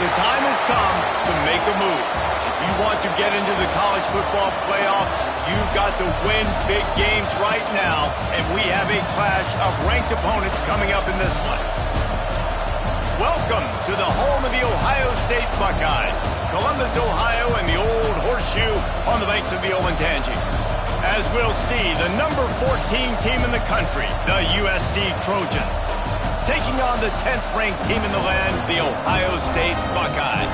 The time has come to make a move. If you want to get into the college football playoff, you've got to win big games right now, and we have a clash of ranked opponents coming up in this one. Welcome to the home of the Ohio State Buckeyes, Columbus, Ohio, and the old horseshoe on the banks of the Olentangy. As we'll see, the number 14 team in the country, the USC Trojans, taking on the 10th-ranked team in the land, the Ohio State Buckeyes.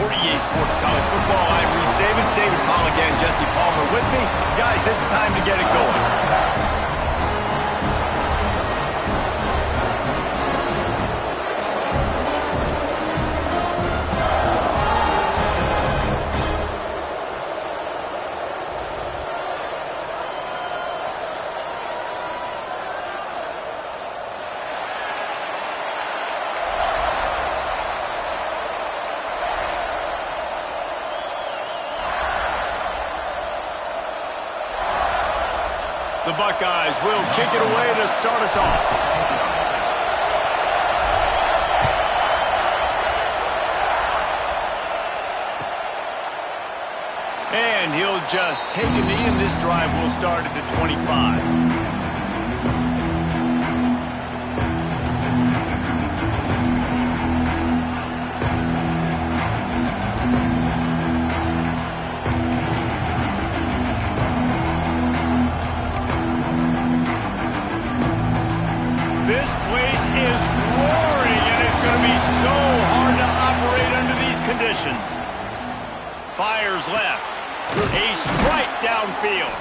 For EA Sports College Football, I'm Reese Davis, David Pollock, and Jesse Palmer with me. Guys, it's time to get it going. The Buckeyes will kick it away to start us off. And he'll just take a knee, and this drive will start at the 25. This place is roaring, and it's going to be so hard to operate under these conditions. Fires left. A strike downfield.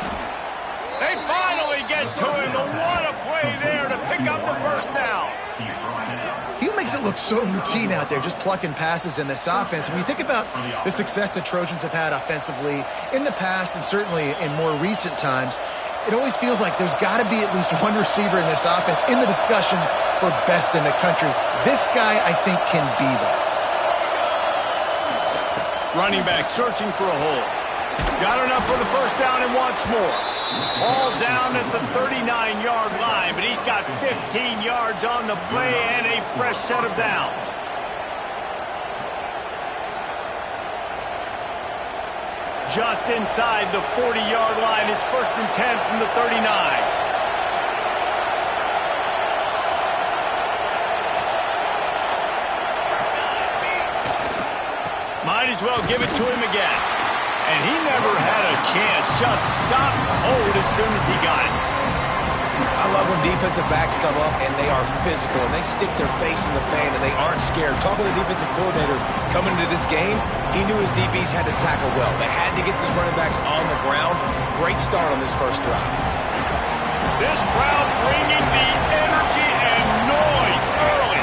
They finally get to him. What a play there to pick up the first down. He makes it look so routine out there, just plucking passes in this offense. When you think about the success the Trojans have had offensively in the past and certainly in more recent times, it always feels like there's got to be at least one receiver in this offense in the discussion for best in the country. This guy, I think, can be that. Running back searching for a hole. Got enough for the first down and wants more. All down at the 39-yard line, but he's got 15 yards on the play and a fresh set of downs. Just inside the 40-yard line. It's 1st and 10 from the 39. Might as well give it to him again. And he never had a chance. Just stopped cold as soon as he got it. I love when defensive backs come up and they are physical and they stick their face in the fan and they aren't scared. Talking to the defensive coordinator coming into this game, he knew his DBs had to tackle well. They had to get these running backs on the ground. Great start on this first drive. This crowd bringing the energy and noise early.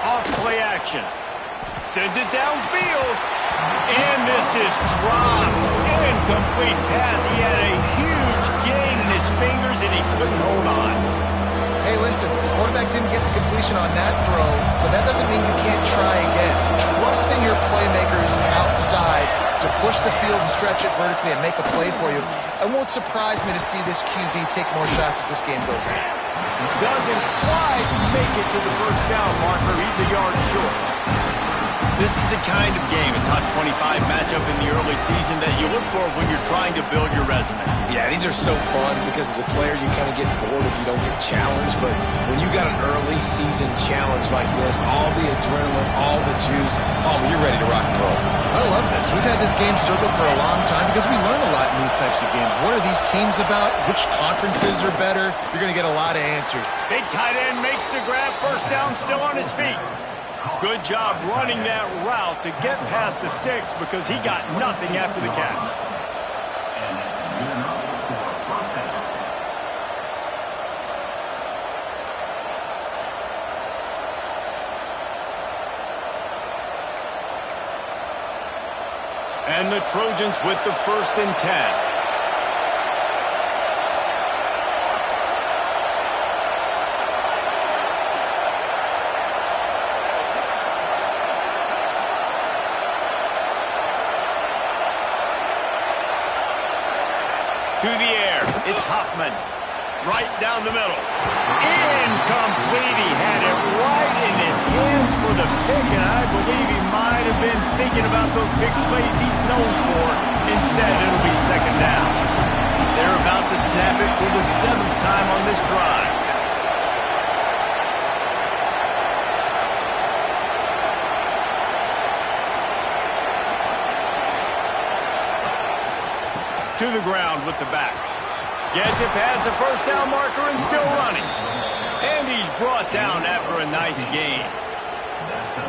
Off play action. Sends it downfield. And this is dropped. Incomplete pass. He had a huge gain in his fingers and he couldn't hold on. Hey, listen, the quarterback didn't get the completion on that throw, but that doesn't mean you can't try again. Trust in your playmakers outside to push the field and stretch it vertically and make a play for you. It won't surprise me to see this QB take more shots as this game goes on. Doesn't quite make it to the first down marker. He's a yard short. This is the kind of game, a top 25 matchup in the early season that you look for when you're trying to build your resume. Yeah, these are so fun because as a player you kind of get bored if you don't get challenged, but when you got an early season challenge like this, all the adrenaline, all the juice, Palmer, you're ready to rock and roll. I love this. We've had this game circled for a long time because we learn a lot in these types of games. What are these teams about? Which conferences are better? You're going to get a lot of answers. Big tight end makes the grab, first down, still on his feet. Good job running that route to get past the sticks because he got nothing after the catch. And the Trojans with the 1st and 10. To the air, it's Hoffman. Right down the middle. Incomplete. He had it right in his hands for the pick, and I thinking about those big plays he's known for. Instead, it'll be second down. They're about to snap it for the 7th time on this drive. To the ground with the back. Gets it past the first down marker and still running. And he's brought down after a nice gain.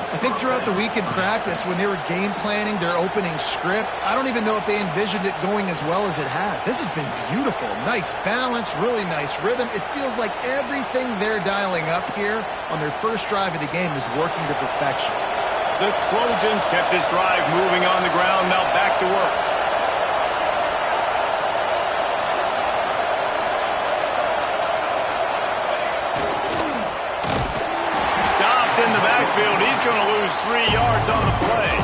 I think throughout the week in practice, when they were game planning their opening script, I don't even know if they envisioned it going as well as it has. This has been beautiful. Nice balance, really nice rhythm. It feels like everything they're dialing up here on their first drive of the game is working to perfection. The Trojans kept this drive moving on the ground. Now back to work. In the backfield, he's going to lose 3 yards on the play.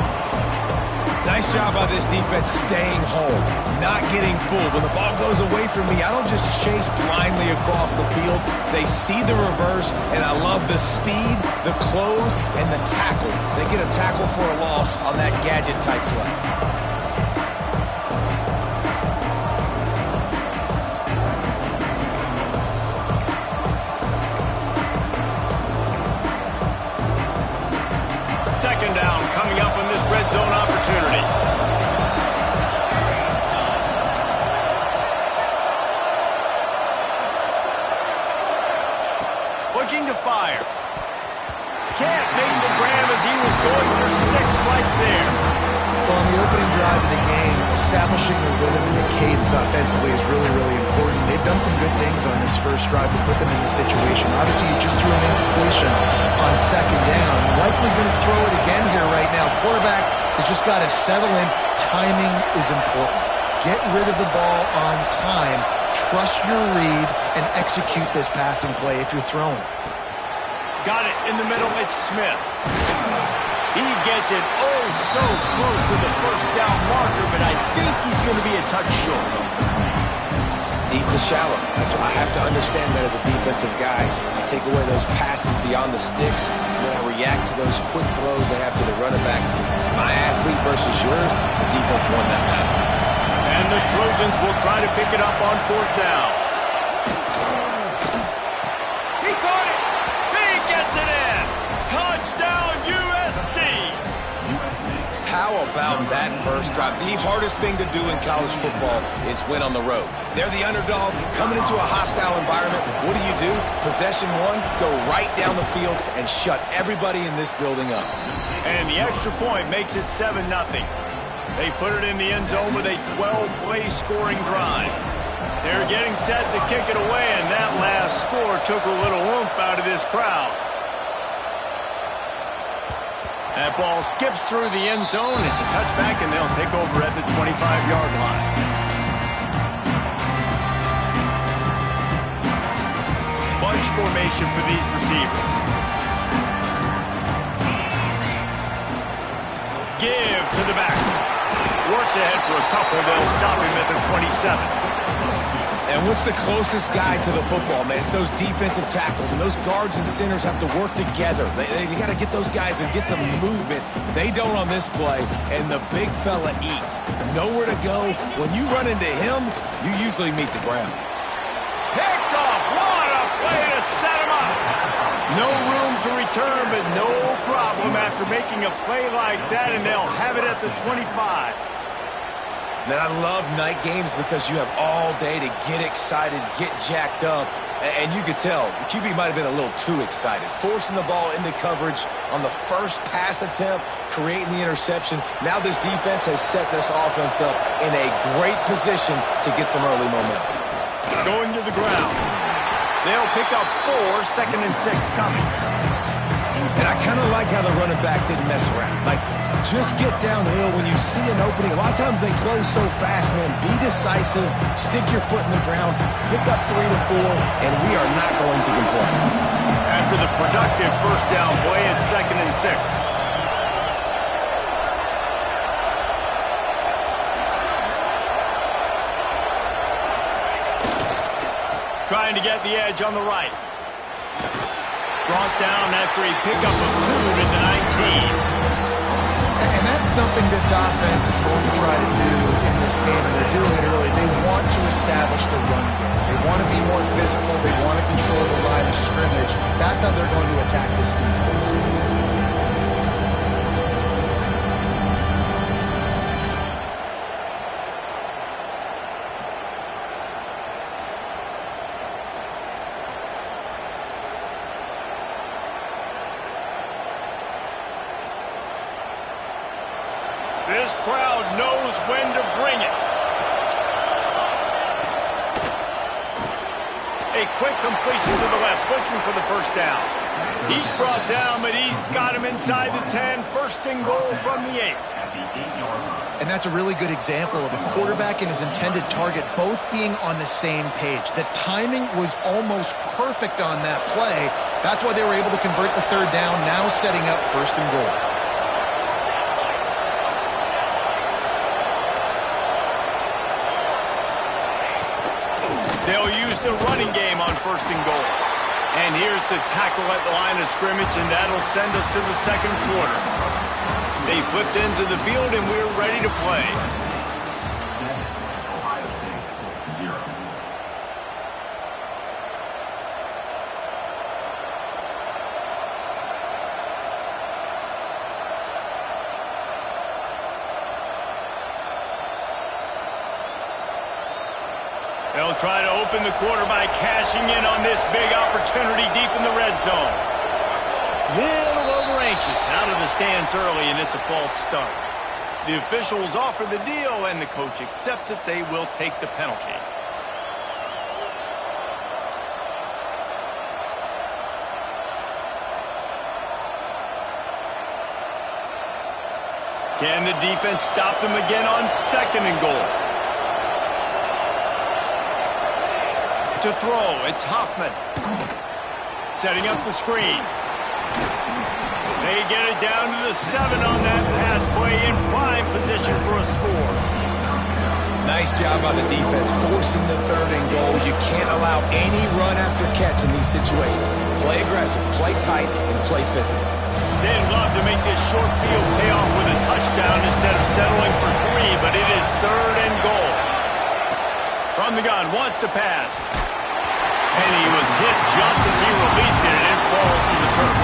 Nice job by this defense staying home, not getting fooled. When the ball goes away from me, I don't just chase blindly across the field. They see the reverse, and I love the speed, the close, and the tackle. They get a tackle for a loss on that gadget-type play. Second down coming up in this red zone opportunity. Looking to fire. Can't make the grab as he was going for 6 right there. Well, on the opening drive of the game, establishing the rhythm and the cadence offensively is really, really important. They've done some good things on this first drive to put them in this situation. Obviously, you just threw an incompletion on second down. Likely going to throw it again here right now. Quarterback has just got to settle in. Timing is important. Get rid of the ball on time. Trust your read and execute this passing play if you're throwing it. Got it in the middle. It's Smith. He gets it oh so close to the first down marker, but I think he's going to be a touch short. Deep to shallow. That's what I have to understand that as a defensive guy. I take away those passes beyond the sticks, and then I react to those quick throws they have to the running back. It's my athlete versus yours. The defense won that battle. And the Trojans will try to pick it up on 4th down. He caught it! He gets it in! Touchdown, USC! How about that first drive? The hardest thing to do in college football is win on the road. They're the underdog coming into a hostile environment. What do? Possession 1, go right down the field and shut everybody in this building up. And the extra point makes it 7-0. They put it in the end zone with a 12-play scoring drive. They're getting set to kick it away, and that last score took a little oomph out of this crowd. That ball skips through the end zone. It's a touchback, and they'll take over at the 25-yard line. Bunch formation for these receivers. Give to the back. Works ahead for a couple. They'll stop him at the 27. And what's the closest guy to the football, man? It's those defensive tackles, and those guards and centers have to work together. They got to get those guys and get some movement. They don't on this play, and the big fella eats. Nowhere to go. When you run into him, you usually meet the ground. Picked off. What a play to set him up. No room to return, but no problem after making a play like that, and they'll have it at the 25. Man, I love night games because you have all day to get excited, get jacked up, and you could tell the QB might have been a little too excited. Forcing the ball into coverage on the first pass attempt, creating the interception. Now this defense has set this offense up in a great position to get some early momentum. Going to the ground. They'll pick up 4, 2nd and 6 coming. And I kind of like how the running back didn't mess around. Like, just get downhill when you see an opening. A lot of times they close so fast, man. Be decisive, stick your foot in the ground, pick up 3 to 4, and we are not going to complain. After the productive first down play, it's 2nd and 6. Trying to get the edge on the right. Brought down after a pickup of 2 to the 19. And that's something this offense is going to try to do in this game, and they're doing it early. They want to establish the run game. They want to be more physical. They want to control the line of scrimmage. That's how they're going to attack this defense. This crowd knows when to bring it. A quick completion to the left, looking for the first down. He's brought down, but he's got him inside the 10. First and goal from the 8. And that's a really good example of a quarterback and his intended target both being on the same page. The timing was almost perfect on that play. That's why they were able to convert the third down, now setting up first and goal. They'll use the running game on first and goal. And here's the tackle at the line of scrimmage, and that'll send us to the second quarter. They flipped into the field, and we're ready to play. They'll try to open the quarter by cashing in on this big opportunity deep in the red zone. Little over anxious, out of the stands early, and it's a false start. The officials offer the deal, and the coach accepts it. They will take the penalty. Can the defense stop them again on second and goal? To throw, it's Hoffman. Setting up the screen. They get it down to the 7 on that pass play, in prime position for a score. Nice job by the defense, forcing the third and goal. You can't allow any run after catch in these situations. Play aggressive, play tight, and play physical. They'd love to make this short field pay off with a touchdown instead of settling for 3, but it is third and goal. From the gun, wants to pass. And he was hit just as he released it, and it falls to the turf.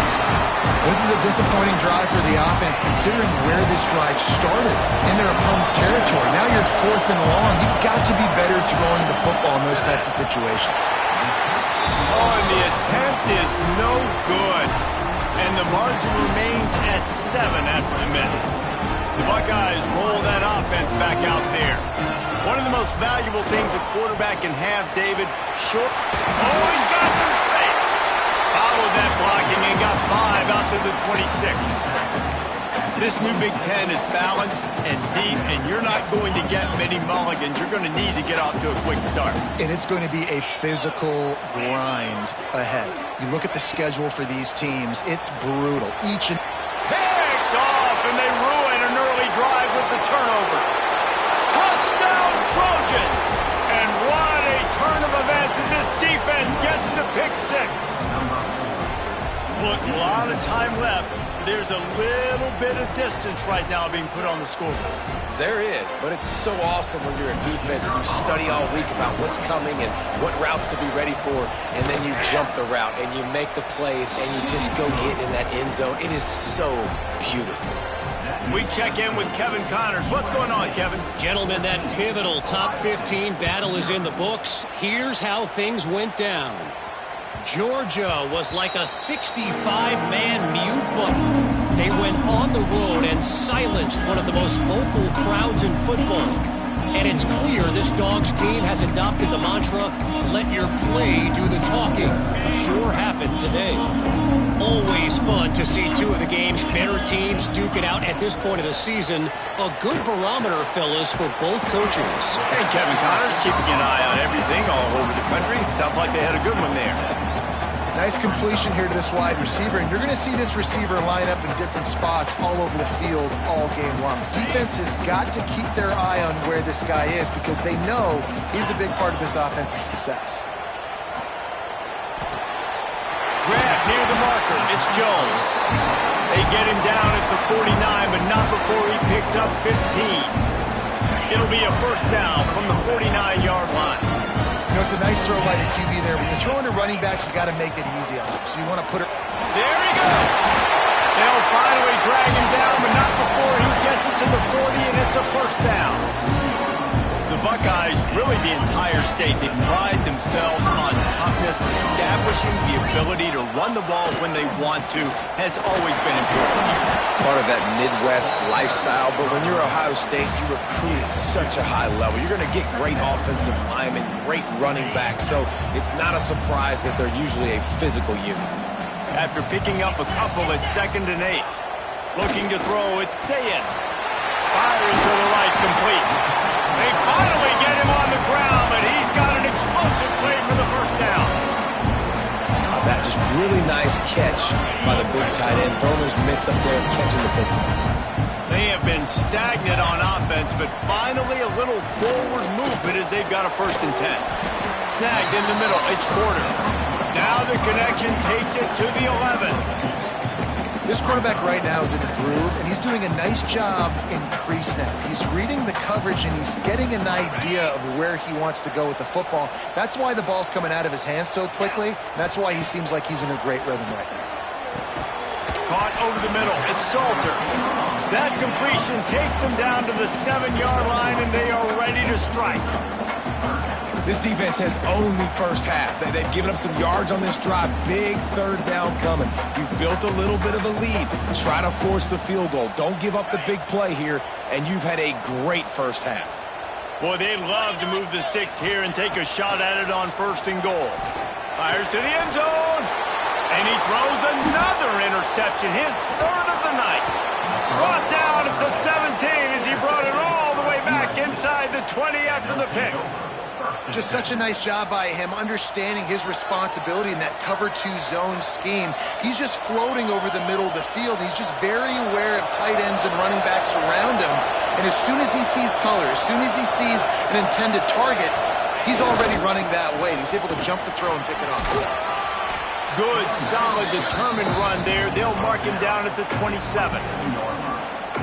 This is a disappointing drive for the offense, considering where this drive started in their opponent territory. Now you're 4th and long. You've got to be better throwing the football in those types of situations. Oh, and the attempt is no good. And the margin remains at 7 after the miss. The Buckeyes roll that offense back out there. One of the most valuable things a quarterback can have, David, short. Oh, he's got some space. Followed that blocking and got 5 out to the 26. This new Big Ten is balanced and deep, and you're not going to get many mulligans. You're going to need to get off to a quick start. And it's going to be a physical grind ahead. You look at the schedule for these teams, it's brutal. Each and picked off, and they ruin an early drive with the turnover. Touchdown Trojans! And what a turn of events as this defense gets the pick 6. Look, a lot of time left. There's a little bit of distance right now being put on the scoreboard. There is, but it's so awesome when you're in defense and you study all week about what's coming and what routes to be ready for, and then you jump the route and you make the plays and you just go get in that end zone. It is so beautiful. We check in with Kevin Connors. What's going on, Kevin? Gentlemen, that pivotal top 15 battle is in the books. Here's how things went down. Georgia was like a 65-man mute button. They went on the road and silenced one of the most vocal crowds in football. And it's clear this Dogs team has adopted the mantra, let your play do the talking. Sure happened today. Always fun to see two of the game's better teams duke it out at this point of the season. A good barometer, fellas, for both coaches. And Kevin Connors keeping an eye on everything all over the country. Sounds like they had a good one there. Nice completion here to this wide receiver, and you're going to see this receiver line up in different spots all over the field all game long. Defense has got to keep their eye on where this guy is because they know he's a big part of this offense's success. Grab near the marker. It's Jones. They They get him down at the 49, but not before he picks up 15. It'll be a first down from the 49-yard line. You know, it's a nice throw by the QB there. When you're throwing to running backs, you got to make it easy on them. So you want to put it. There he goes. They'll finally drag him down, but not before he gets it to the 40, and it's a first down. The Buckeyes, really the entire state, they pride themselves on toughness. Establishing the ability to run the ball when they want to has always been important here. Part of that Midwest lifestyle, but when you're Ohio State, you recruit at such a high level. You're going to get great offensive linemen, great running backs, so it's not a surprise that they're usually a physical unit. After picking up a couple at 2nd and 8. Looking to throw, it's Sayin. Firing to the right, complete. They finally get him on the ground, but he's got an explosive play for the first down. That just really nice catch by the big tight end. Throwing his mitts up there and catching the football. They have been stagnant on offense, but finally a little forward movement as they've got a 1st and 10. Snagged in the middle, it's Porter. Now the connection takes it to the 11. This quarterback right now is in a groove, and he's doing a nice job in pre-snap. He's reading the coverage, and he's getting an idea of where he wants to go with the football. That's why the ball's coming out of his hands so quickly. That's why he seems like he's in a great rhythm right now. Caught over the middle. It's Salter. That completion takes them down to the 7-yard line, and they are ready to strike. This defense has owned the first half. They've given up some yards on this drive. Big 3rd down coming. You've built a little bit of a lead. Try to force the field goal. Don't give up the big play here, and you've had a great first half. Boy, they'd love to move the sticks here and take a shot at it on 1st and goal. Fires to the end zone, and he throws another interception, his 3rd of the night. Brought down at the 17 as he brought it all the way back inside the 20 after the pick. Just such a nice job by him, understanding his responsibility in that cover 2 zone scheme. He's just floating over the middle of the field. He's just very aware of tight ends and running backs around him. And as soon as he sees color, as soon as he sees an intended target, he's already running that way. He's able to jump the throw and pick it off. Good, solid, determined run there. They'll mark him down at the 27.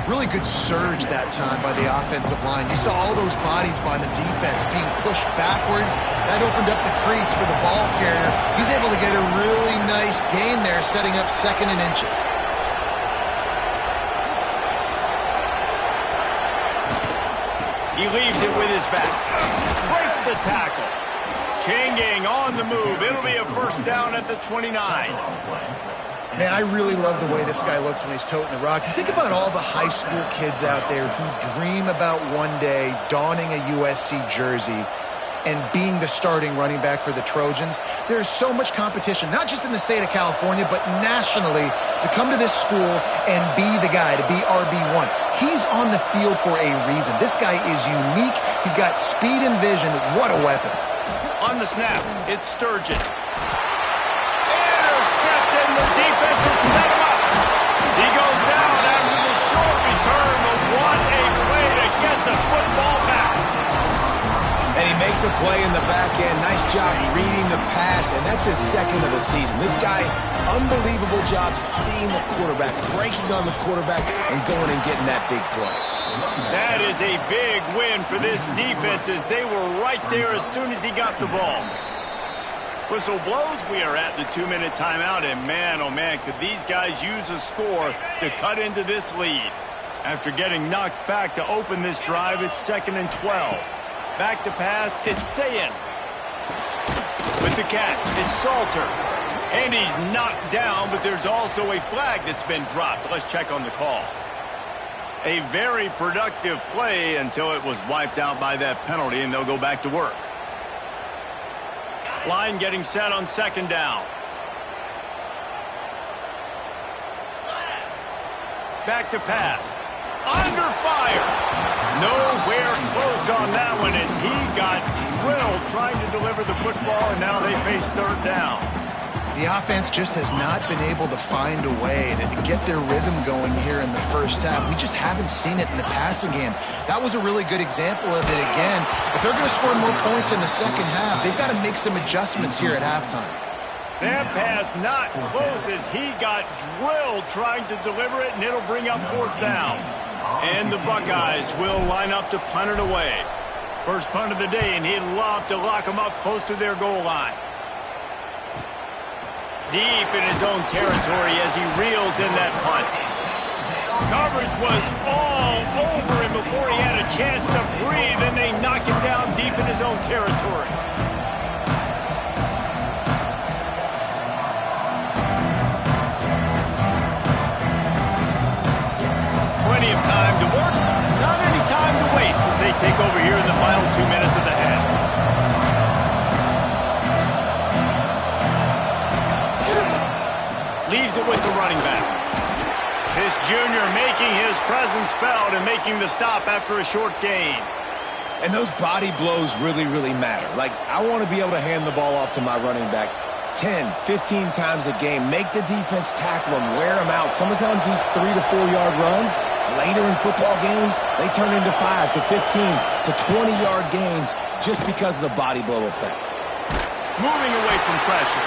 Really good surge that time by the offensive line. You saw all those bodies by the defense being pushed backwards. That opened up the crease for the ball carrier. He's able to get a really nice gain there, setting up 2nd and inches. He leaves it with his back. Breaks the tackle. Chain gang on the move. It'll be a first down at the 29. Man, I really love the way this guy looks when he's toting the rock. You think about all the high school kids out there who dream about one day donning a USC jersey and being the starting running back for the Trojans. There's so much competition, not just in the state of California, but nationally, to come to this school and be the guy, to be RB1. He's on the field for a reason. This guy is unique. He's got speed and vision. What a weapon. On the snap, it's Sturgeon. Intercepted, the defense has set him up. He goes down after the short return, but what a play to get the football back. And he makes a play in the back end. Nice job reading the pass, and that's his 2nd of the season. This guy, unbelievable job seeing the quarterback, breaking on the quarterback, and going and getting that big play. That is a big win for this defense as they were right there as soon as he got the ball. Whistle blows, we are at the 2-minute timeout, and man, oh man, could these guys use a score to cut into this lead. After getting knocked back to open this drive, it's 2nd and 12. Back to pass, it's Sayin. With the catch, it's Salter. And he's knocked down, but there's also a flag that's been dropped. Let's check on the call. A very productive play until it was wiped out by that penalty, and they'll go back to work. Line getting set on 2nd down. Back to pass. Under fire. Nowhere close on that one as he got drilled trying to deliver the football, and now they face 3rd down. The offense just has not been able to find a way to get their rhythm going here in the first half. We just haven't seen it in the passing game. That was a really good example of it again. If they're going to score more points in the second half, they've got to make some adjustments here at halftime. That pass not close as he got drilled trying to deliver it, and it'll bring up 4th down. And the Buckeyes will line up to punt it away. First punt of the day, and he'd love to lock them up close to their goal line. Deep in his own territory as he reels in that punt. Coverage was all over him before he had a chance to breathe, and they knock him down deep in his own territory. Plenty of time to work, not any time to waste as they take over here in the final 2 minutes of the half. Leaves it with the running back. This junior making his presence felt and making the stop after a short gain. And those body blows really, really matter. Like, I want to be able to hand the ball off to my running back 10, 15 times a game. Make the defense tackle him, wear him out. Sometimes these 3 to 4 yard runs, later in football games, they turn into 5 to 15 to 20 yard gains just because of the body blow effect. Moving away from pressure.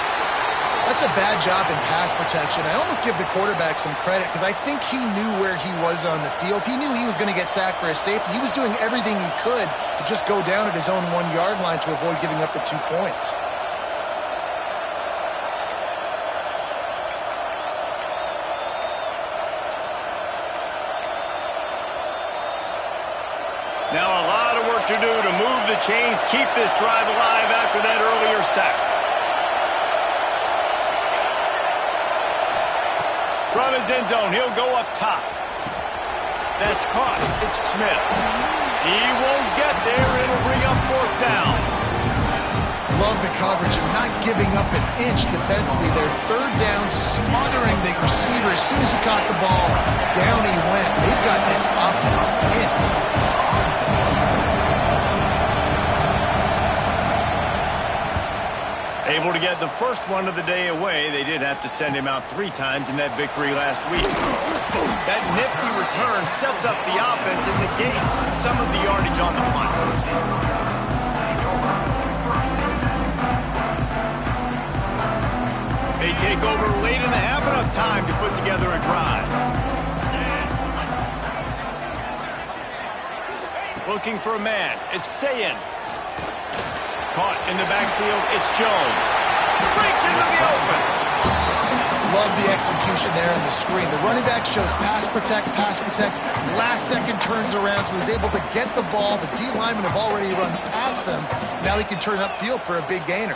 That's a bad job in pass protection. I almost give the quarterback some credit because I think he knew where he was on the field. He knew he was going to get sacked for his safety. He was doing everything he could to just go down at his own 1 yard line to avoid giving up the 2 points. Now a lot of work to do to move the chains, keep this drive alive after that earlier sack. From his end zone, he'll go up top. That's caught. It's Smith. He won't get there. It'll bring up 4th down. Love the coverage and not giving up an inch defensively. Their 3rd down, smothering the receiver. As soon as he caught the ball, down he went. They've got this offense pinned. Able to get the first one of the day away. They did have to send him out 3 times in that victory last week. That nifty return sets up the offense and negates some of the yardage on the punt. They take over late in the half, enough time to put together a drive. Looking for a man. It's Sayin. Caught in the backfield, it's Jones. Breaks into the open. Love the execution there on the screen. The running back shows pass protect, pass protect. Last second turns around, so he's able to get the ball. The D linemen have already run past him. Now he can turn upfield for a big gainer.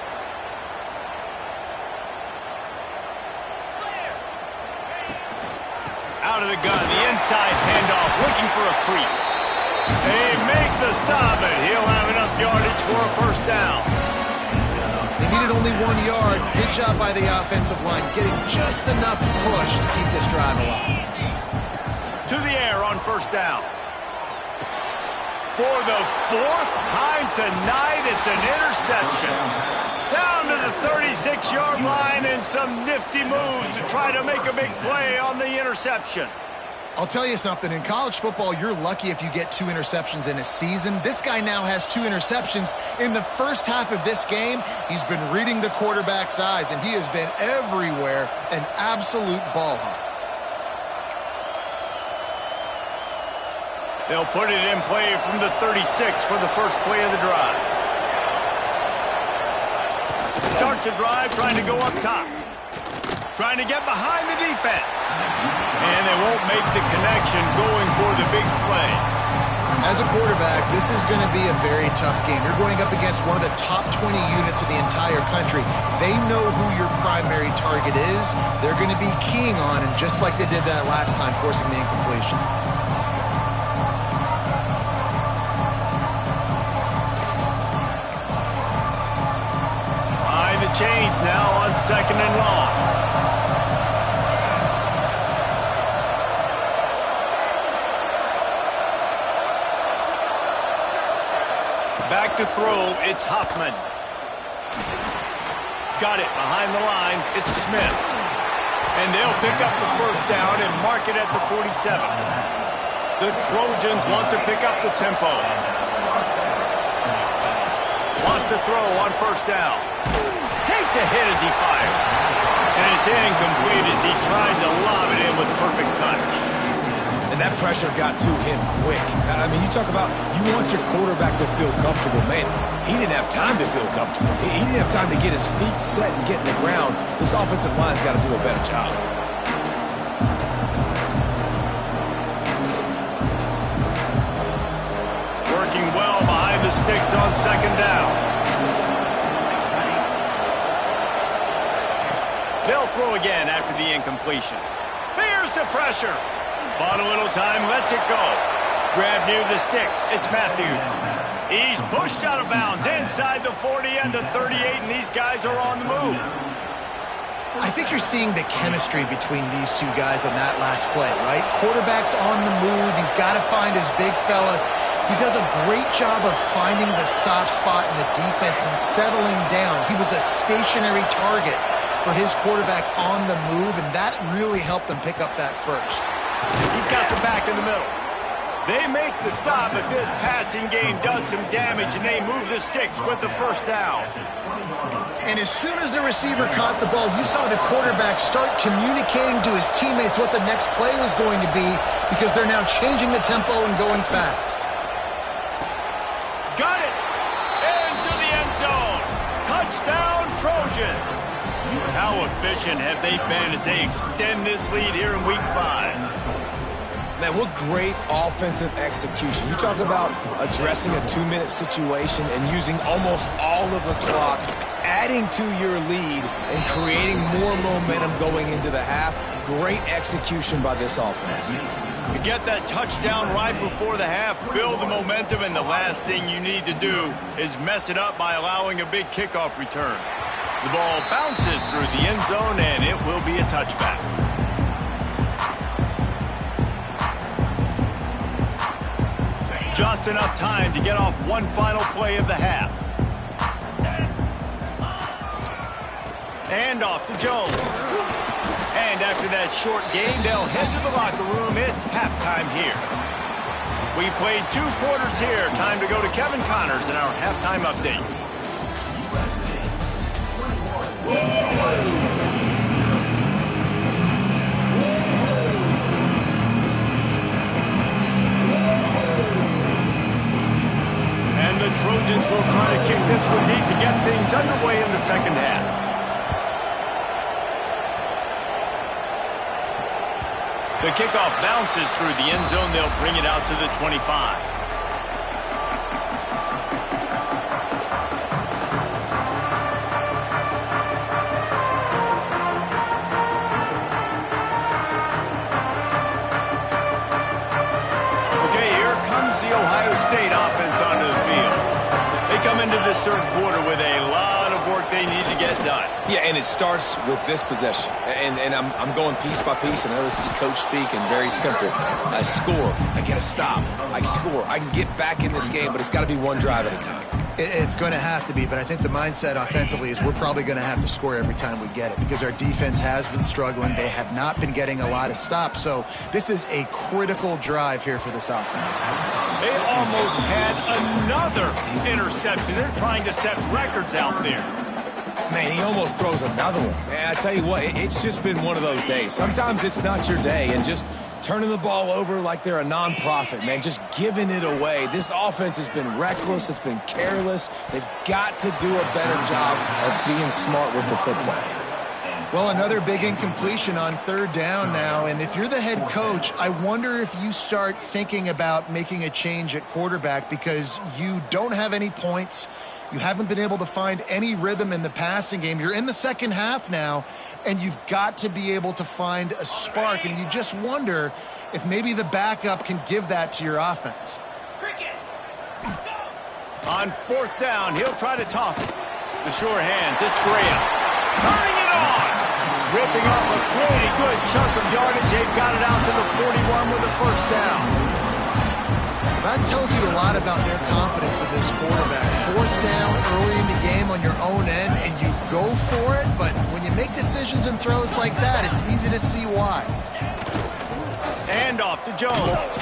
Out of the gun, the inside handoff, looking for a crease. They make the stop, and he'll have enough yardage for a 1st down. They needed only 1 yard. Good job by the offensive line, getting just enough push to keep this drive alive. To the air on 1st down. For the 4th time tonight, it's an interception. Down to the 36-yard line and some nifty moves to try to make a big play on the interception. I'll tell you something. In college football, you're lucky if you get 2 interceptions in a season. This guy now has 2 interceptions. In the first half of this game, he's been reading the quarterback's eyes, and he has been everywhere, an absolute ball hawk. They'll put it in play from the 36 for the first play of the drive. Starts a drive trying to go up top. Trying to get behind the defense. And they won't make the connection going for the big play. As a quarterback, this is going to be a very tough game. You're going up against one of the top 20 units in the entire country. They know who your primary target is. They're going to be keying on, and just like they did that last time, forcing the incompletion. Behind the chains now on 2nd and long. Back to throw, it's Huffman. Got it behind the line, it's Smith. And they'll pick up the 1st down and mark it at the 47. The Trojans want to pick up the tempo. Wants to throw on 1st down. Takes takes a hit as he fires. And it's incomplete as he tried to lob it in with perfect touch. And that pressure got to him quick. I mean, you talk about you want your quarterback to feel comfortable. Man, he didn't have time to feel comfortable. He didn't have time to get his feet set and get in the ground. This offensive line's got to do a better job. Working well behind the sticks on second down. They'll throw again after the incompletion. Here's the pressure. Bought a little time, lets it go. Grab near the sticks. It's Matthews. He's pushed out of bounds inside the 40 and the 38, and these guys are on the move. I think you're seeing the chemistry between these two guys on that last play, right? Quarterback's on the move. He's got to find his big fella. He does a great job of finding the soft spot in the defense and settling down. He was a stationary target for his quarterback on the move, and that really helped them pick up that first. He's got the back in the middle. They make the stop, but this passing game does some damage, and they move the sticks with the first down. And as soon as the receiver caught the ball, you saw the quarterback start communicating to his teammates what the next play was going to be because they're now changing the tempo and going fast. Got it! Into the end zone! Touchdown, Trojans! How efficient have they been as they extend this lead here in Week 5? Man, what great offensive execution. You talk about addressing a 2-minute situation and using almost all of the clock, adding to your lead and creating more momentum going into the half. Great execution by this offense. You get that touchdown right before the half, build the momentum, and the last thing you need to do is mess it up by allowing a big kickoff return. The ball bounces through the end zone, and it will be a touchback. Just enough time to get off one final play of the half. And off to Jones. And after that short game, they'll head to the locker room. It's halftime here. We played 2 quarters here. Time to go to Kevin Connors in our halftime update. And the Trojans will try to kick this one deep to get things underway in the second half. The kickoff bounces through the end zone. They'll bring it out to the 25. Okay, here comes the Ohio State offense onto the field. They come into this third quarter with a lot of work they need to get done. Yeah, and it starts with this possession. And I'm going piece by piece. I know this is coach speak and very simple. I score. I get a stop. I score. I can get back in this game, but it's got to be one drive at a time. It's going to have to be, but I think the mindset offensively is we're probably going to have to score every time we get it because our defense has been struggling. They have not been getting a lot of stops, so this is a critical drive here for this offense. They almost had another interception. They're trying to set records out there. Man, he almost throws another one. Man, I tell you what, it's just been one of those days. Sometimes it's not your day, and just turning the ball over like they're a nonprofit, man, just giving it away. This offense has been reckless. It's been careless. They've got to do a better job of being smart with the football. Well, another big incompletion on third down now, and if you're the head coach, I wonder if you start thinking about making a change at quarterback because you don't have any points. You haven't been able to find any rhythm in the passing game. You're in the second half now, and you've got to be able to find a spark, and you just wonder if maybe the backup can give that to your offense. On fourth down, he'll try to toss it. The sure hands, it's Graham. Turning it on! Ripping off a pretty good chunk of yardage. They've got it out to the 41 with a first down. That tells you a lot about their confidence in this quarterback. Fourth down early in the game on your own end, and you go for it, but when you make decisions and throws like that, it's easy to see why. And off to Jones.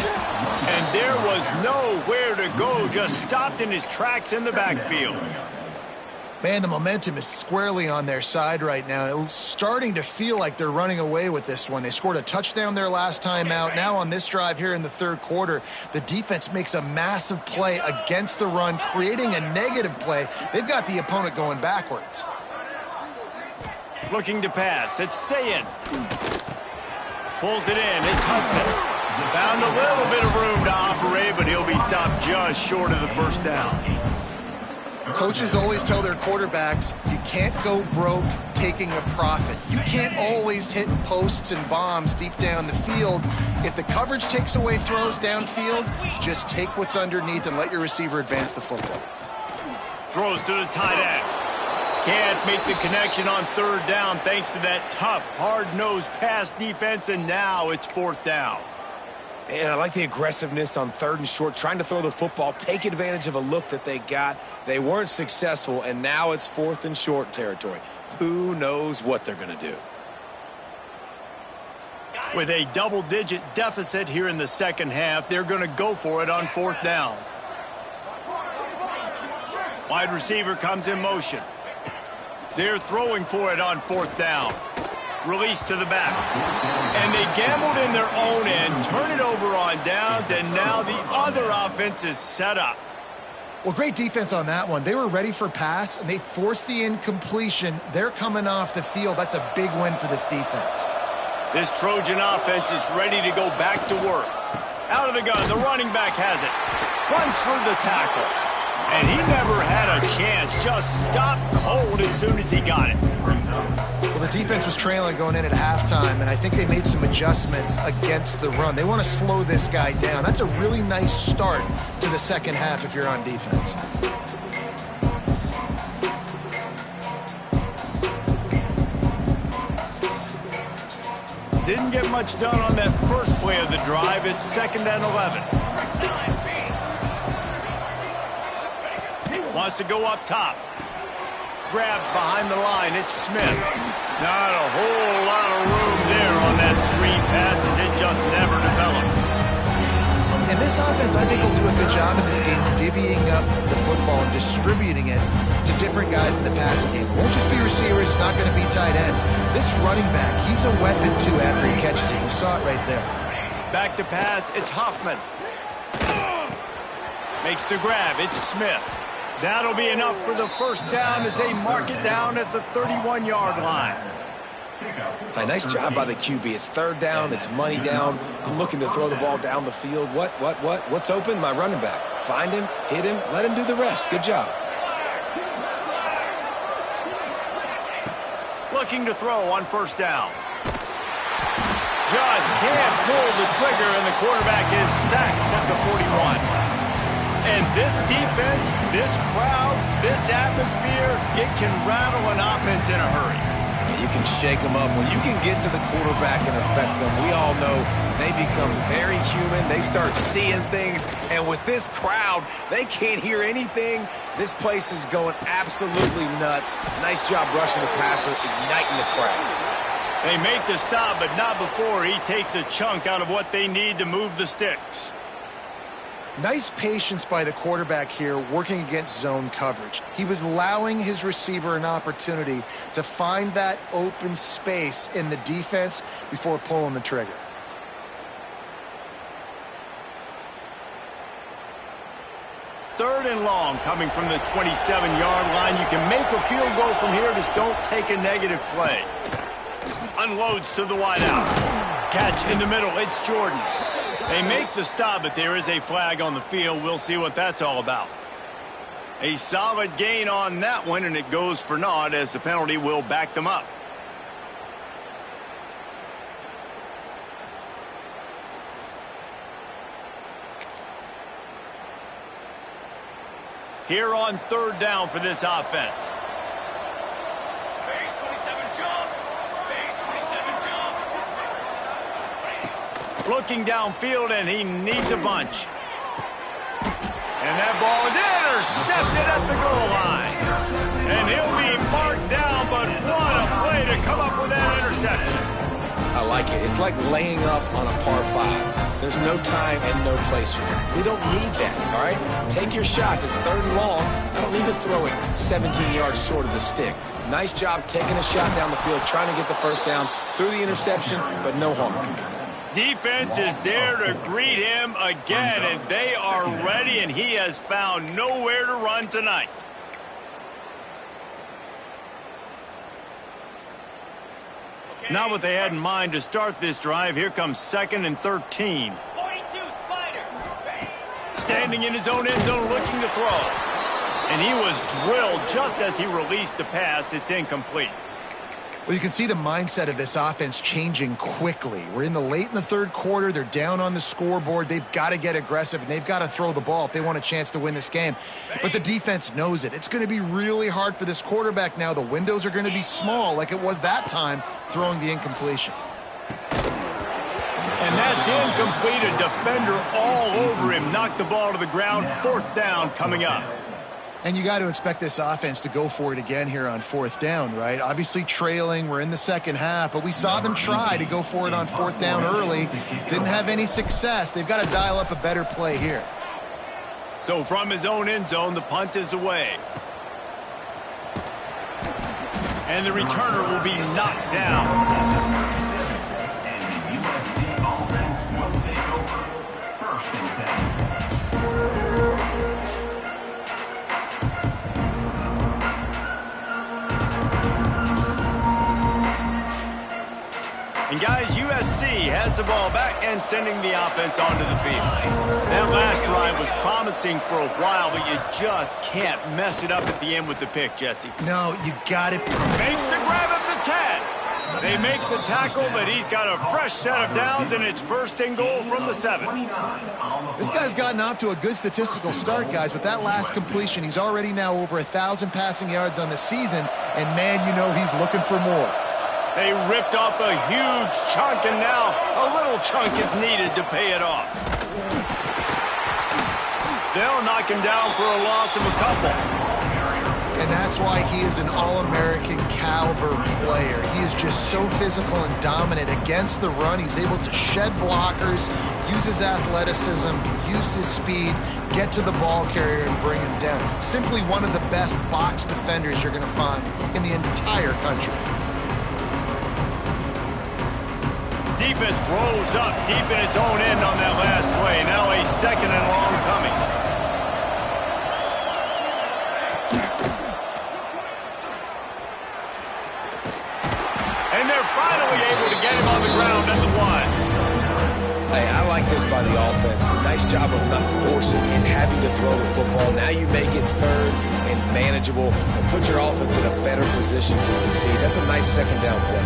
And there was nowhere to go, just stopped in his tracks in the backfield. Man, the momentum is squarely on their side right now. It's starting to feel like they're running away with this one. They scored a touchdown their last time out. Now on this drive here in the third quarter, the defense makes a massive play against the run, creating a negative play. They've got the opponent going backwards. Looking to pass. It's Sayin. Pulls it in. It's Hudson. Found a little bit of room to operate, but he'll be stopped just short of the first down. Coaches always tell their quarterbacks, you can't go broke taking a profit. You can't always hit posts and bombs deep down the field. If the coverage takes away throws downfield, just take what's underneath and let your receiver advance the football. Throws to the tight end. Can't make the connection on third down thanks to that tough, hard-nosed pass defense, and now it's fourth down. And I like the aggressiveness on third and short, trying to throw the football, take advantage of a look that they got. They weren't successful, and now it's fourth and short territory. Who knows what they're going to do? With a double-digit deficit here in the second half, they're going to go for it on fourth down. Wide receiver comes in motion. They're throwing for it on fourth down. Release to the back. And they gambled in their own end, turn it over on downs, and now the other offense is set up. Well, great defense on that one. They were ready for pass, and they forced the incompletion. They're coming off the field. That's a big win for this defense. This Trojan offense is ready to go back to work. Out of the gun, the running back has it. Runs for the tackle. And he never had a chance. Just stopped cold as soon as he got it. Well, the defense was trailing going in at halftime, and I think they made some adjustments against the run. They want to slow this guy down. That's a really nice start to the second half if you're on defense. Didn't get much done on that first play of the drive. It's 2nd and 11. Wants to go up top. Grabbed behind the line. It's Smith. Not a whole lot of room there on that screen pass as it just never developed. And this offense, I think, will do a good job in this game divvying up the football and distributing it to different guys in the passing game. It won't just be receivers. It's not going to be tight ends. This running back, he's a weapon, too, after he catches it. You saw it right there. Back to pass. It's Hoffman. Makes the grab. It's Smith. That'll be enough for the first down as they mark it down at the 31-yard line. Hey, nice job by the QB. It's third down. It's money down. I'm looking to throw the ball down the field. What's open? My running back. Find him, hit him, let him do the rest. Good job. Looking to throw on first down. Just can't pull the trigger, and the quarterback is sacked at the 41. And this defense, this crowd, this atmosphere, it can rattle an offense in a hurry. You can shake them up. When you can get to the quarterback and affect them, we all know they become very human. They start seeing things. And with this crowd, they can't hear anything. This place is going absolutely nuts. Nice job rushing the passer, igniting the crowd. They make the stop, but not before he takes a chunk out of what they need to move the sticks. Nice patience by the quarterback here working against zone coverage. He was allowing his receiver an opportunity to find that open space in the defense before pulling the trigger. Third and long coming from the 27-yard line. You can make a field goal from here. Just don't take a negative play. Unloads to the wideout. Catch in the middle. It's Jordan. They make the stop, but there is a flag on the field. We'll see what that's all about. A solid gain on that one, and it goes for naught as the penalty will back them up. Here on third down for this offense. Looking downfield, and he needs a bunch. And that ball is intercepted at the goal line. And he'll be marked down, but what a play to come up with that interception. I like it. It's like laying up on a par 5. There's no time and no place for that. We don't need that, all right? Take your shots. It's third and long. don't need to throw it 17 yards short of the stick. Nice job taking a shot down the field, trying to get the first down through the interception, but no harm. Defense is there to greet him again, and they are ready, and he has found nowhere to run tonight. Not what they had in mind to start this drive. Here comes 2nd and 13. 42 Spider. Standing in his own end zone looking to throw. And he was drilled just as he released the pass. It's incomplete. Well, you can see the mindset of this offense changing quickly. We're late in the third quarter. They're down on the scoreboard. They've got to get aggressive, and they've got to throw the ball if they want a chance to win this game. But the defense knows it. It's going to be really hard for this quarterback now. The windows are going to be small like it was that time throwing the incompletion. And that's incomplete. A defender all over him. Knocked the ball to the ground. 4th down coming up. And you got to expect this offense to go for it again here on 4th down, right? Obviously trailing, we're in the second half, but we saw them try to go for it on 4th down early. Didn't have any success. They've got to dial up a better play here. So from his own end zone, the punt is away. And the returner will be knocked down. And the USC offense will take over. 1st and 10. And guys, USC has the ball back and sending the offense onto the field. That last drive was promising for a while, but you just can't mess it up at the end with the pick, Jesse. No, you got it. Makes the grab at the 10. They make the tackle, but he's got a fresh set of downs, and it's 1st and goal from the 7. This guy's gotten off to a good statistical start, guys. With that last completion, he's already now over 1,000 passing yards on the season, and man, you know he's looking for more. They ripped off a huge chunk, and now a little chunk is needed to pay it off. They'll knock him down for a loss of a couple. And that's why he is an All-American caliber player. He is just so physical and dominant against the run. He's able to shed blockers, use his athleticism, use his speed, get to the ball carrier and bring him down. Simply one of the best box defenders you're going to find in the entire country. Defense rolls up deep in its own end on that last play. Now a 2nd and long coming. And they're finally able to get him on the ground at the 1. Hey, I like this by the offense. Nice job of not forcing and having to throw the football. Now you make it 3rd and manageable and put your offense in a better position to succeed. That's a nice 2nd down play.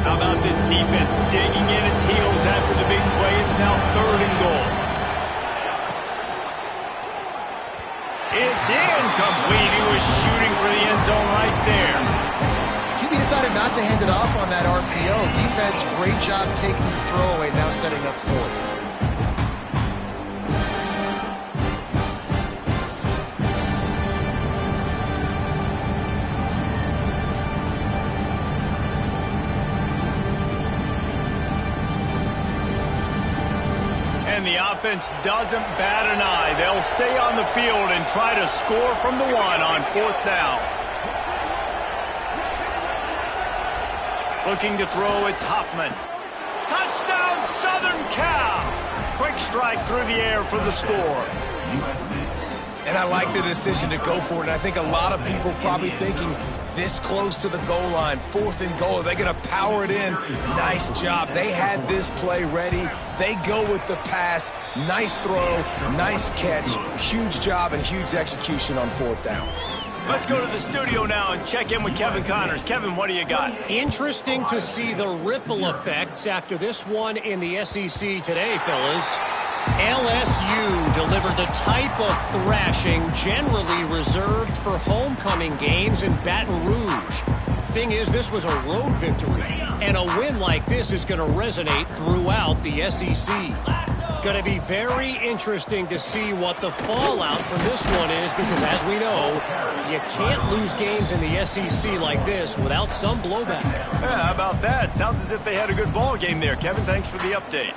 How about this defense digging in its heels after the big play? It's now 3rd and goal. It's incomplete. He was shooting for the end zone right there. QB decided not to hand it off on that RPO. Defense, great job taking the throwaway, now setting up 4th. And the offense doesn't bat an eye. They'll stay on the field and try to score from the 1 on 4th down. Looking to throw, it's Hoffman. Touchdown, Southern Cal! Quick strike through the air for the score. And I like the decision to go for it. And I think a lot of people probably thinking this close to the goal line, 4th and goal. Are they going to power it in? Nice job. They had this play ready. They go with the pass. Nice throw, nice catch. Huge job and huge execution on 4th down. Let's go to the studio now and check in with Kevin Connors. Kevin, what do you got? Interesting to see the ripple effects after this one in the SEC today, fellas. LSU delivered the type of thrashing generally reserved for homecoming games in Baton Rouge. Thing is, this was a road victory, and a win like this is going to resonate throughout the SEC. Going to be very interesting to see what the fallout from this one is, because as we know, you can't lose games in the SEC like this without some blowback. Yeah, how about that? Sounds as if they had a good ball game there. Kevin, thanks for the update.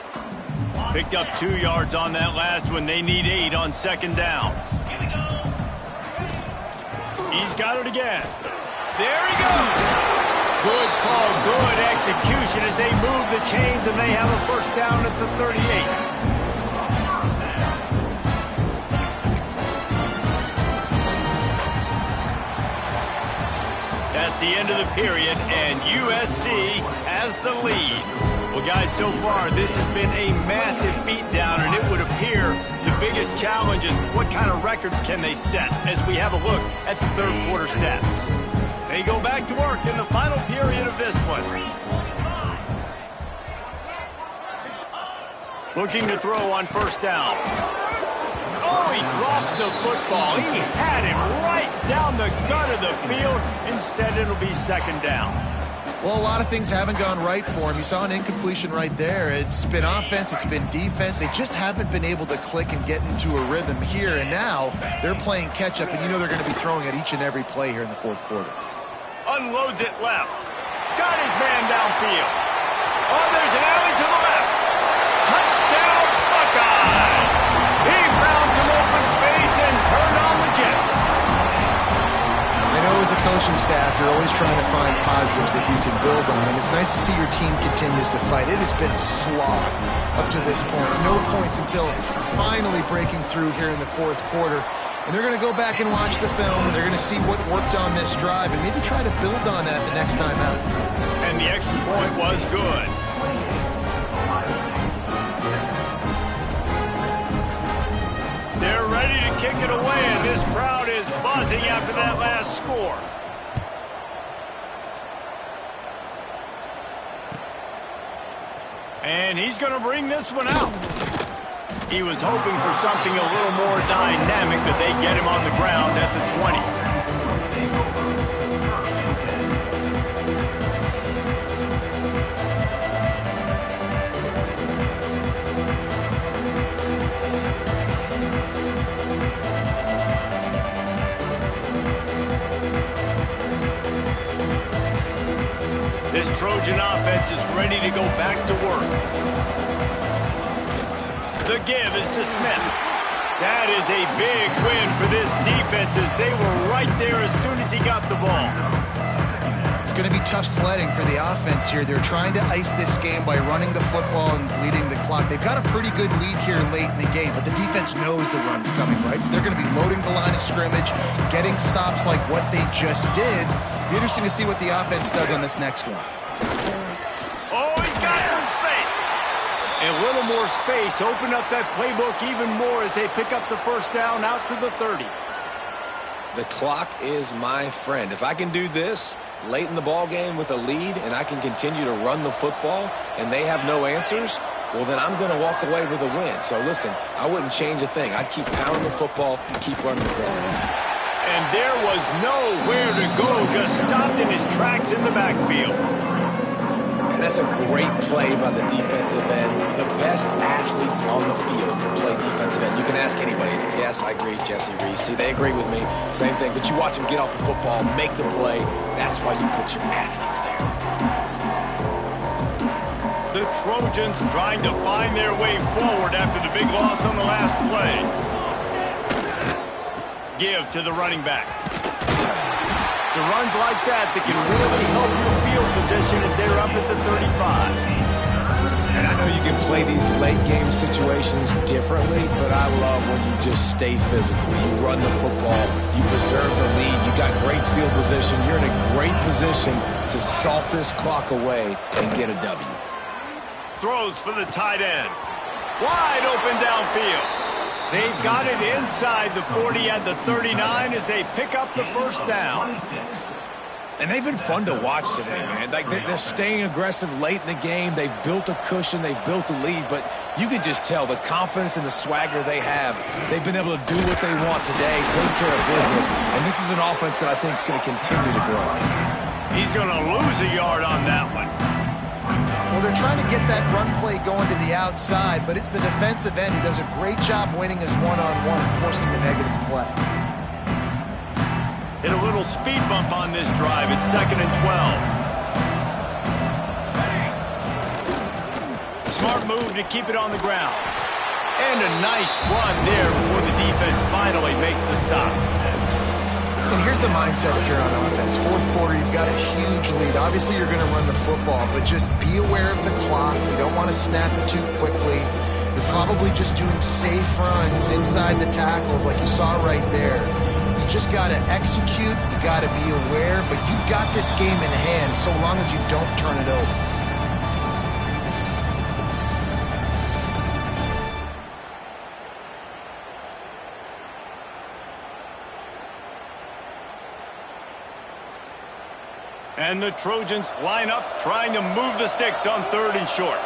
Picked up 2 yards on that last one. They need 8 on 2nd down. He's got it again. There he goes. Good call, good execution as they move the chains, and they have a first down at the 38. That's the end of the period, and USC has the lead. Well, guys, so far this has been a massive beatdown, and it would appear the biggest challenge is what kind of records can they set as we have a look at the third quarter stats. They go back to work in the final period of this one. Looking to throw on first down. Oh, he drops the football. He had him right down the gut of the field. Instead, it'll be second down. Well, a lot of things haven't gone right for him. You saw an incompletion right there. It's been offense, it's been defense. They just haven't been able to click and get into a rhythm here. And now they're playing catch-up, and you know they're going to be throwing at each and every play here in the fourth quarter. Unloads it left. Got his man downfield. Oh, there's an alley to the left. Touchdown, Buckeyes. He found some open space and turned on the Jets. I know as a coaching staff, you're always trying to find positives that you can build on, and it's nice to see your team continues to fight. It has been a slog up to this point. No points until finally breaking through here in the fourth quarter. And they're going to go back and watch the film, and they're going to see what worked on this drive and maybe try to build on that the next time out. And the extra point was good. They're ready to kick it away, and this crowd is buzzing after that last score. And he's going to bring this one out. He was hoping for something a little more dynamic, but they get him on the ground at the 20. This Trojan offense is ready to go back to work. The give is to Smith. That is a big win for this defense as they were right there as soon as he got the ball. It's going to be tough sledding for the offense here. They're trying to ice this game by running the football and bleeding the clock. They've got a pretty good lead here late in the game, but the defense knows the run's coming, right? So they're going to be loading the line of scrimmage, getting stops like what they just did. Be interesting to see what the offense does on this next one. Oh, he's got some space. A little more space. Open up that playbook even more as they pick up the first down out to the 30. The clock is my friend. If I can do this late in the ball game with a lead and I can continue to run the football and they have no answers, well, then I'm going to walk away with a win. So, listen, I wouldn't change a thing. I'd keep pounding the football, keep running the ball. And there was nowhere to go, just stopped in his tracks in the backfield. And that's a great play by the defensive end. The best athletes on the field play defensive end. You can ask anybody. Yes, I agree, Jesse Reese. See, they agree with me. Same thing. But you watch them get off the football, make the play. That's why you put your athletes there. The Trojans trying to find their way forward after the big loss on the last play. Give to the running back. It's runs like that that can really help your field position as they're up at the 35. And I know you can play these late game situations differently, but I love when you just stay physical. You run the football, you preserve the lead, you got great field position, you're in a great position to salt this clock away and get a W. Throws for the tight end. Wide open downfield. They've got it inside the 40 at the 39 as they pick up the first down. And they've been fun to watch today, man. Like they're staying aggressive late in the game. They've built a cushion. They've built a lead. But you can just tell the confidence and the swagger they have. They've been able to do what they want today, take care of business. And this is an offense that I think is going to continue to grow. He's going to lose a yard on that one. Well, they're trying to get that run play going to the outside, but it's the defensive end who does a great job winning his one-on-one and forcing the negative play. Hit a little speed bump on this drive. It's 2nd and 12. Smart move to keep it on the ground. And a nice run there before the defense finally makes the stop. And here's the mindset if you're on offense. Fourth quarter, you've got a huge lead. Obviously, you're going to run the football, but just be aware of the clock. You don't want to snap it too quickly. You're probably just doing safe runs inside the tackles like you saw right there. You just got to execute. You got to be aware, but you've got this game in hand so long as you don't turn it over. And the Trojans line up, trying to move the sticks on 3rd and short.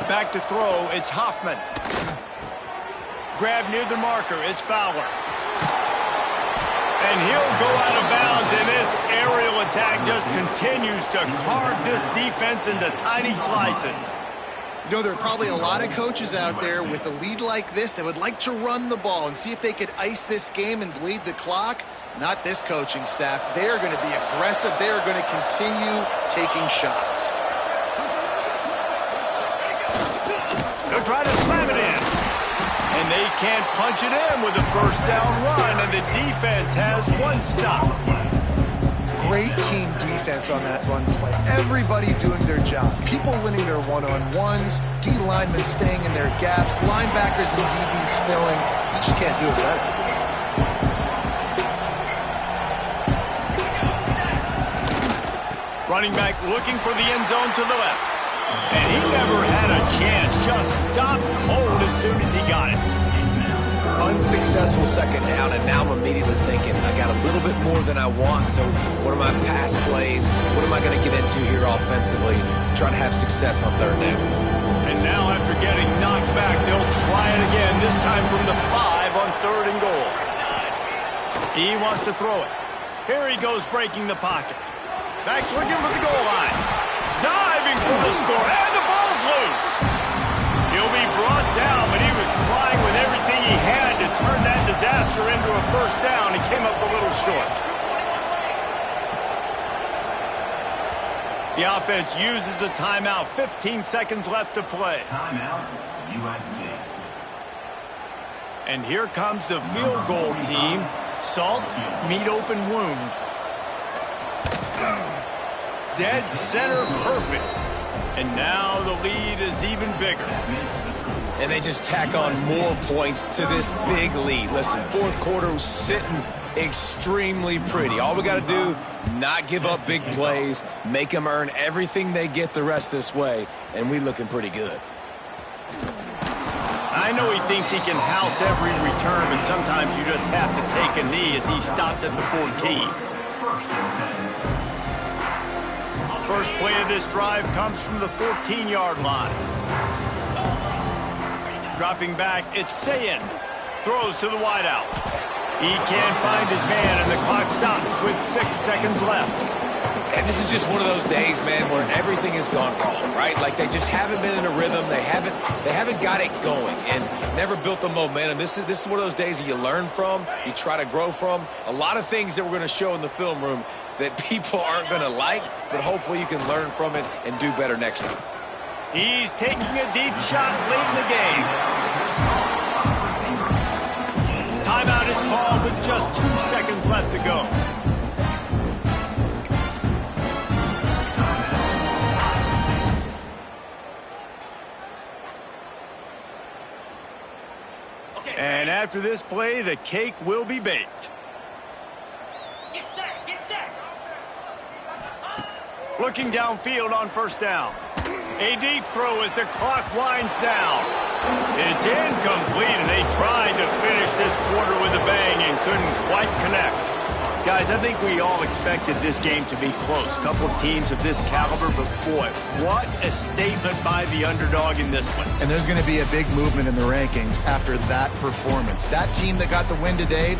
Back to throw, it's Hoffman. Grab near the marker, it's Fowler. And he'll go out of bounds, and this aerial attack just continues to carve this defense into tiny slices. You know, there are probably a lot of coaches out there with a lead like this that would like to run the ball and see if they could ice this game and bleed the clock. Not this coaching staff. They are going to be aggressive. They are going to continue taking shots. They'll try to slam it in. And they can't punch it in with a first down run, and the defense has one stop. Great team defense on that run play. Everybody doing their job. People winning their one-on-ones, D linemen staying in their gaps, linebackers and DBs filling. You just can't do it better. Running back looking for the end zone to the left. And he never had a chance. Just stopped cold as soon as he got it. Unsuccessful second down, and now I'm immediately thinking, I got a little bit more than I want, so what are my pass plays? What am I going to get into here offensively? Try to have success on 3rd down. And now after getting knocked back, they'll try it again, this time from the 5 on 3rd and goal. He wants to throw it. Here he goes breaking the pocket. Back's looking for the goal line. Diving for the score, and the ball's loose. He'll be brought down, but he was trying with everything he had to turn that disaster into a first down. He came up a little short. The offense uses a timeout. 15 seconds left to play. Timeout, USC. And here comes the field goal team. Salt, meet open wound. Dead center, perfect. And now the lead is even bigger. And they just tack on more points to this big lead. Listen, 4th quarter was sitting extremely pretty. All we got to do, not give up big plays, make them earn everything they get the rest this way, and we looking pretty good. I know he thinks he can house every return, but sometimes you just have to take a knee as he stopped at the 14. First play of this drive comes from the 14-yard line. Dropping back, it's Sayin. Throws to the wideout. He can't find his man, and the clock stops with 6 seconds left. And this is just one of those days, man, where everything has gone wrong, right? Like they just haven't been in a rhythm. They haven't got it going and never built the momentum. This is one of those days that you learn from, you try to grow from. A lot of things that we're going to show in the film room that people aren't going to like, but hopefully you can learn from it and do better next time. He's taking a deep shot late in the game. Timeout is called with just 2 seconds left to go. And after this play, the cake will be baked. Get set, get set. Looking downfield on first down. A deep throw as the clock winds down. It's incomplete, and they tried to finish this quarter with a bang and couldn't quite connect. Guys, I think we all expected this game to be close. Couple of teams of this caliber, but boy, what a statement by the underdog in this one. And there's going to be a big movement in the rankings after that performance. That team that got the win today